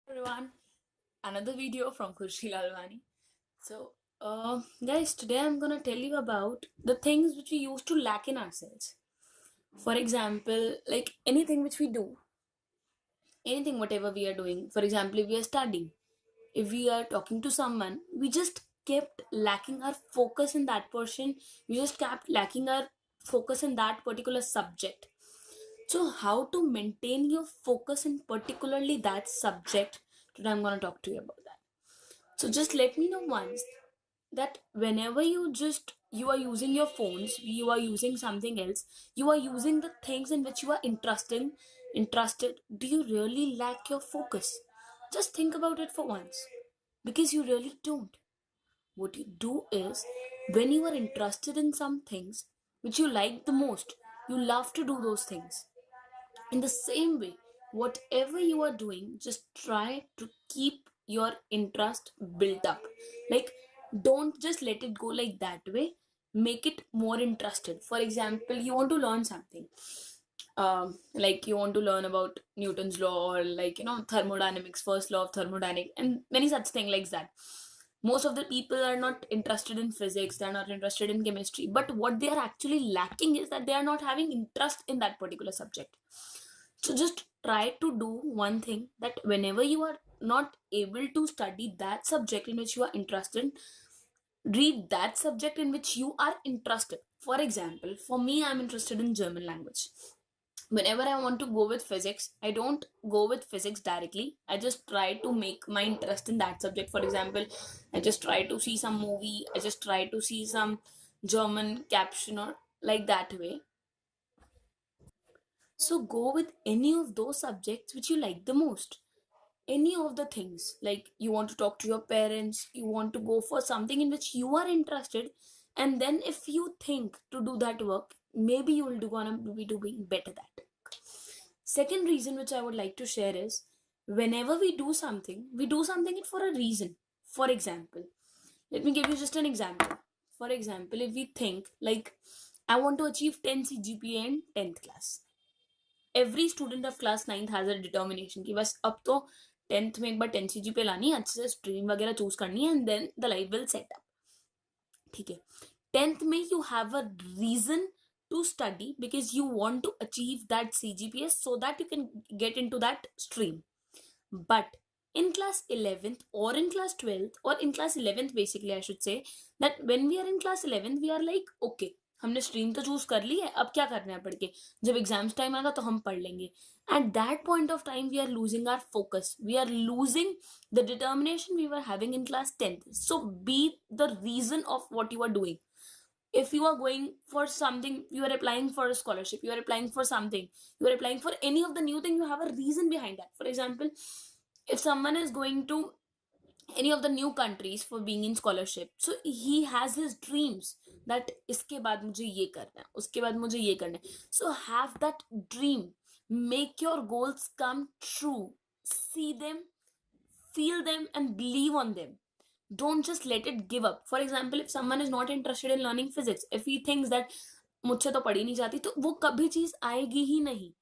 Everyone, another video from Khushi Lalwani. So, guys, today I'm gonna tell you about the things which we used to lack in ourselves. For example, like anything which we do, anything whatever we are doing. For example, if we are studying, if we are talking to someone, we just kept lacking our focus in that person. We just kept lacking our focus in that particular subject. So, how to maintain your focus in particularly that subject? Today, I'm gonna talk to you about that. So just let me know once that whenever you are using your phones, you are using something else, you are using the things in which you are interested, do you really lack your focus? Just think about it for once. Because you really don't. What you do is when you are interested in some things which you like the most, you love to do those things. In the same way, whatever you are doing, just try to keep your interest built up. Like, don't just let it go like that way. Make it more interested. For example, you want to learn something. Like you want to learn about Newton's law, or like thermodynamics, first law of thermodynamics, and many such things like that. Most of the people are not interested in physics, they're not interested in chemistry, but what they are actually lacking is that they are not having interest in that particular subject. So just try to do one thing, that whenever you are not able to study that subject in which you are interested, read that subject in which you are interested. For example, for me, I'm interested in German language. Whenever I want to go with physics, I don't go with physics directly. I just try to make my interest in that subject. For example, I just try to see some movie, I just try to see some German caption or like that way. So go with any of those subjects which you like the most. Any of the things, like you want to talk to your parents, you want to go for something in which you are interested, and then if you think to do that work, maybe you will gonna be doing better that. Second reason which I would like to share is, whenever we do something it for a reason. For example, let me give you just an example. For example, if we think like, I want to achieve 10 CGPA in 10th class. Every student of class 9th has a determination कि बस अब तो 10th में एक बार 10 CGPA लानी है, अच्छे से स्ट्रीम वगैरह चूज करनी है, and then the life will set up. ठीक है. 10th में you have a reason to study because you want to achieve that CGPA so that you can get into that stream. But in class 11th or in class 12th or in class 11th, basically I should say, that when we are in class 11th we are like, okay, हमने stream तो choose कर ली है, अब क्या करना है पढ़ के, जब एग्जाम्स टाइम आएगा तो हम पढ़ लेंगे. At that point of time we are losing our focus, we are losing the determination we were having in class 10th. So be the reason of what you are doing. If you are going for something, you are applying for a scholarship, you are applying for something, you are applying for any of the new thing, you have a reason behind that. For example, if someone is going to any of the new countries for being in scholarship, so he has his dreams that इसके बाद मुझे ये करना है, उसके बाद मुझे ये करना है. So have that dream, make your goals come true, see them, feel them, and believe on them. Don't just let it give up. For example, if someone is not interested in learning physics, if he thinks that मुझसे तो पढ़ी नहीं जाती, तो वो कभी चीज आएगी ही नहीं.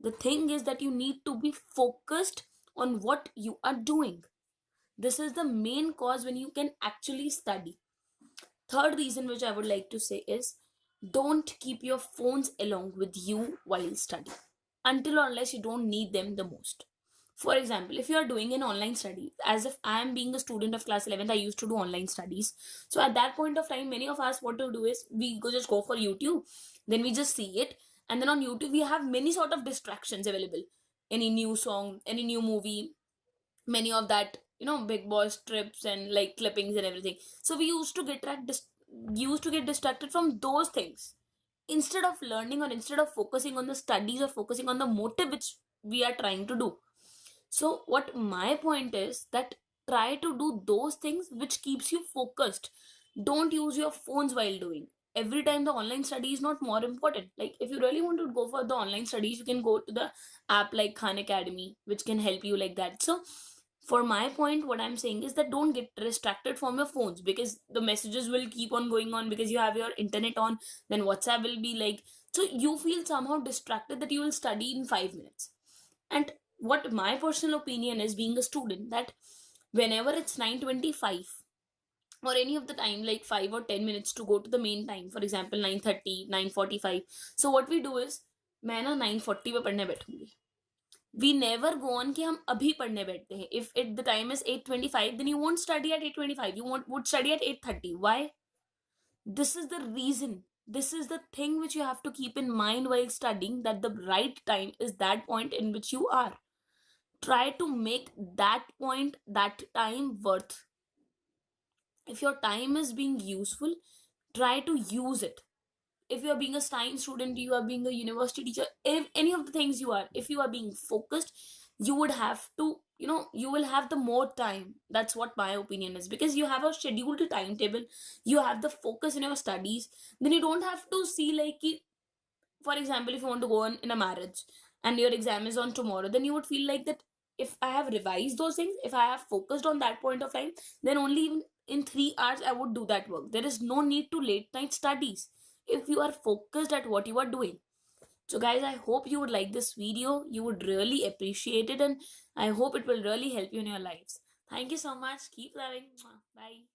The thing is that you need to be focused on what you are doing. This is the main cause when you can actually study. Third reason which I would like to say is, don't keep your phones along with you while studying until or unless you don't need them the most. For example, if you are doing an online study, as if I am being a student of class 11th, I used to do online studies. So at that point of time, many of us, what to do is we just go for YouTube, then we just see it, and then on YouTube we have many sort of distractions available. Any new song, any new movie, many of that, big boss trips and like clippings and everything. So we used to get distracted from those things instead of learning, or instead of focusing on the studies, or focusing on the motive which we are trying to do. So what my point is that, try to do those things which keeps you focused. Don't use your phones while doing. Every time the online study is not more important. Like if you really want to go for the online studies, you can go to the app like Khan Academy, which can help you like that. So for my point, what I'm saying is that don't get distracted from your phones, because the messages will keep on going on because you have your internet on, then WhatsApp will be like, so you feel somehow distracted that you will study in 5 minutes. And what my personal opinion is, being a student, that whenever it's 9:25 or any of the time, like 5 or 10 minutes to go to the main time, for example 9:30, 9:45, so what we do is, मैं ना 9:40 पे पढ़ने बैठूंगी. We never go on कि हम अभी पढ़ने बैठते हैं. If the time is 8:25, then you won't study at 8:25, you would study at 8:30. Why? This is the reason. This is the thing which you have to keep in mind while studying, that the right time is that point in which you are. Try to make that point, that time worth. If your time is being useful, try to use it. If you are being a science student, you are being a university teacher, if any of the things you are, if you are being focused, you would have to, you will have the more time. That's what my opinion is, because you have a scheduled timetable, you have the focus in your studies. Then you don't have to see like for example, if you want to go on in a marriage and your exam is on tomorrow, then you would feel like that, if I have revised those things, if I have focused on that point of time, then only in 3 hours I would do that work. There is no need to late night studies if you are focused at what you are doing. So guys, I hope you would like this video, you would really appreciate it, and I hope it will really help you in your lives. Thank you so much. Keep loving. Bye.